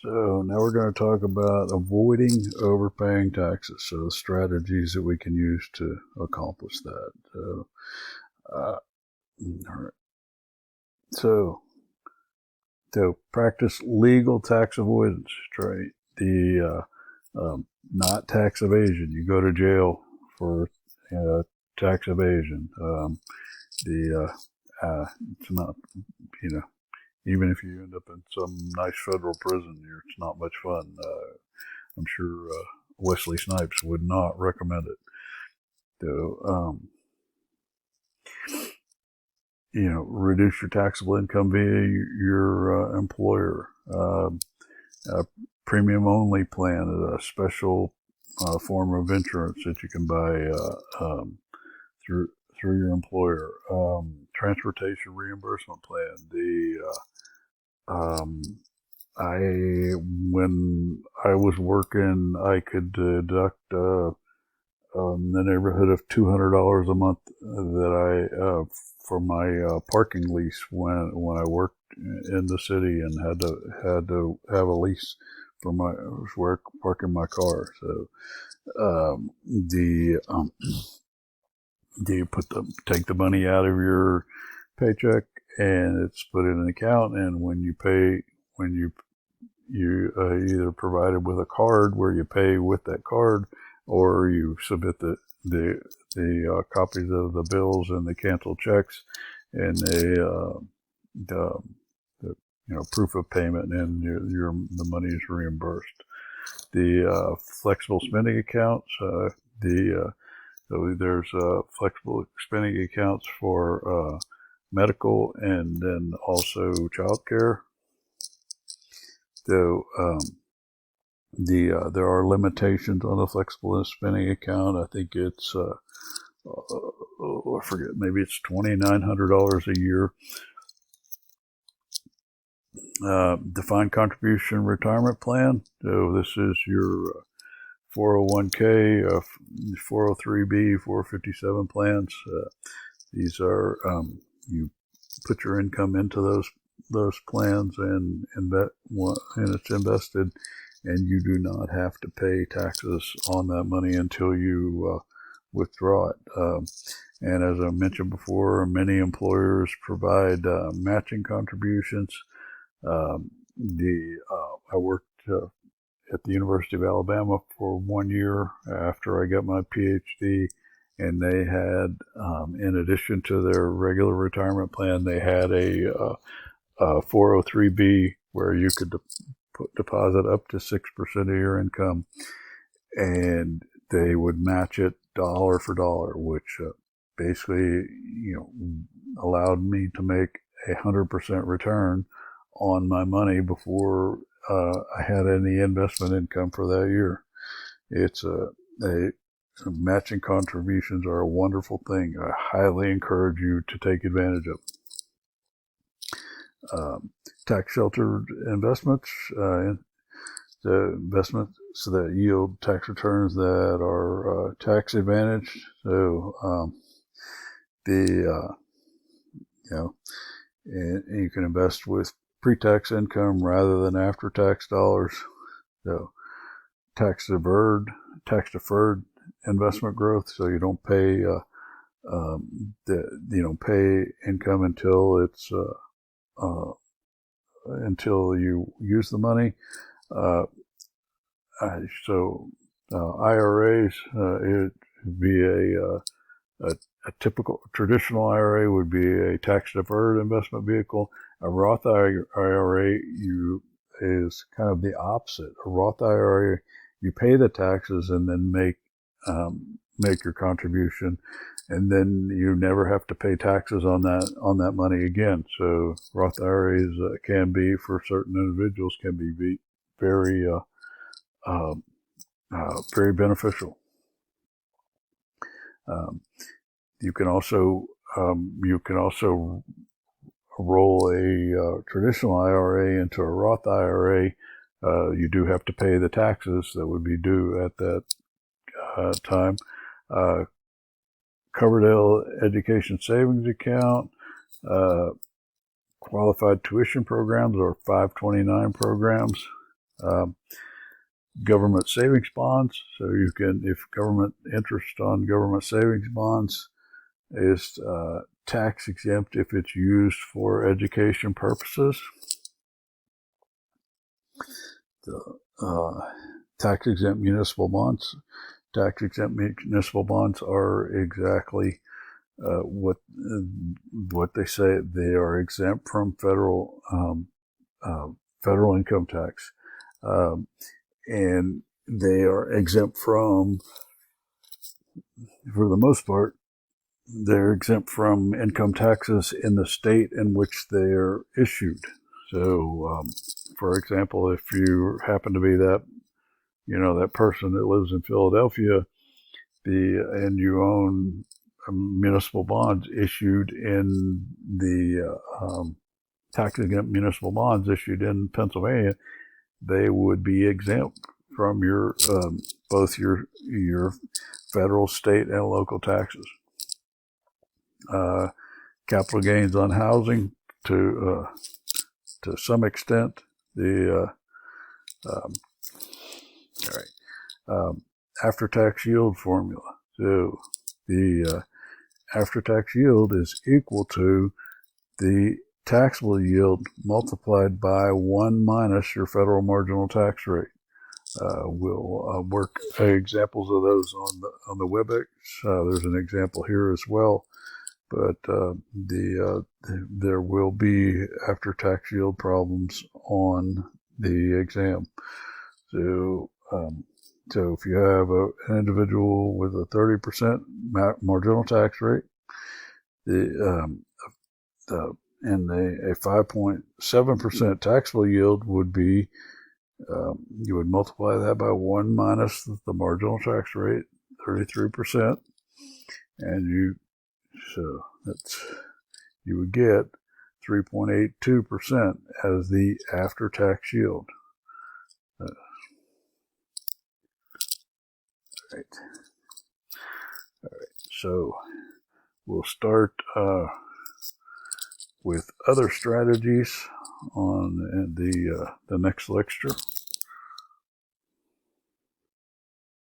So now we're going to talk about avoiding overpaying taxes. So strategies that we can use to accomplish that. Uh, all right. So to practice legal tax avoidance, right? The not tax evasion. You go to jail for tax evasion. The it's not, you know, even if you end up in some nice federal prison, it's not much fun. I'm sure Wesley Snipes would not recommend it. So, reduce your taxable income via your employer. A premium only plan is a special form of insurance that you can buy through your employer. Transportation reimbursement plan. When I was working, I could deduct the neighborhood of $200 a month that I for my parking lease when I worked in the city and had to have a lease for my work parking my car. So do you take the money out of your paycheck and it's put in an account, and when you either provided with a card where you pay with that card, or you submit the copies of the bills and the canceled checks and the proof of payment, and the money is reimbursed. The flexible spending accounts. So there's flexible spending accounts for medical and then also childcare. So there are limitations on the flexible spending account. I think it's I forget, maybe it's $2,900 a year. Defined contribution retirement plan. So this is your 401k, 403b, 457 plans. These are you put your income into those plans and it's invested, and you do not have to pay taxes on that money until you withdraw it. And as I mentioned before, many employers provide matching contributions. I worked at the University of Alabama for 1 year after I got my PhD, and they had, in addition to their regular retirement plan, they had a 403b where you could deposit up to 6% of your income, and they would match it dollar for dollar, which basically, allowed me to make 100% return on my money before I had any investment income for that year. It's matching contributions are a wonderful thing. I highly encourage you to take advantage of. Tax sheltered investments, the investments that yield tax returns that are tax advantaged. So and you can invest with pre-tax income rather than after-tax dollars. So tax deferred investment growth. So you don't pay pay income until it's until you use the money. IRAs, it would be a typical traditional IRA would be a tax deferred investment vehicle. A Roth IRA is kind of the opposite. A Roth IRA, you pay the taxes and then make your contribution, and then you never have to pay taxes on that money again. So Roth IRAs can be, for certain individuals, can be very very beneficial. You can also roll a traditional IRA into a Roth IRA. You do have to pay the taxes that would be due at that time. Coverdell Education Savings Account, qualified tuition programs or 529 programs. Um, government savings bonds. So you can, if government interest on government savings bonds is tax exempt if it's used for education purposes. The tax exempt municipal bonds. Tax exempt municipal bonds are exactly what they say. They are exempt from federal income tax, and they are exempt from, for the most part, they're exempt from income taxes in the state in which they're issued. So, for example, if you happen to be that person that lives in Philadelphia, and you own municipal bonds issued in the tax exempt municipal bonds issued in Pennsylvania, they would be exempt from your both your federal, state, and local taxes. Capital gains on housing to some extent. All right. After-tax yield formula. So the after-tax yield is equal to the taxable yield multiplied by 1 minus your federal marginal tax rate. We'll work examples of those on the WebEx. There's an example here as well, but there will be after-tax yield problems on the exam. So if you have an individual with a 30% marginal tax rate, and a 5.7% taxable yield would be, you would multiply that by 1 minus the marginal tax rate, 33%, and you would get 3.82% as the after-tax yield. Right. All right. So we'll start with other strategies on the next lecture.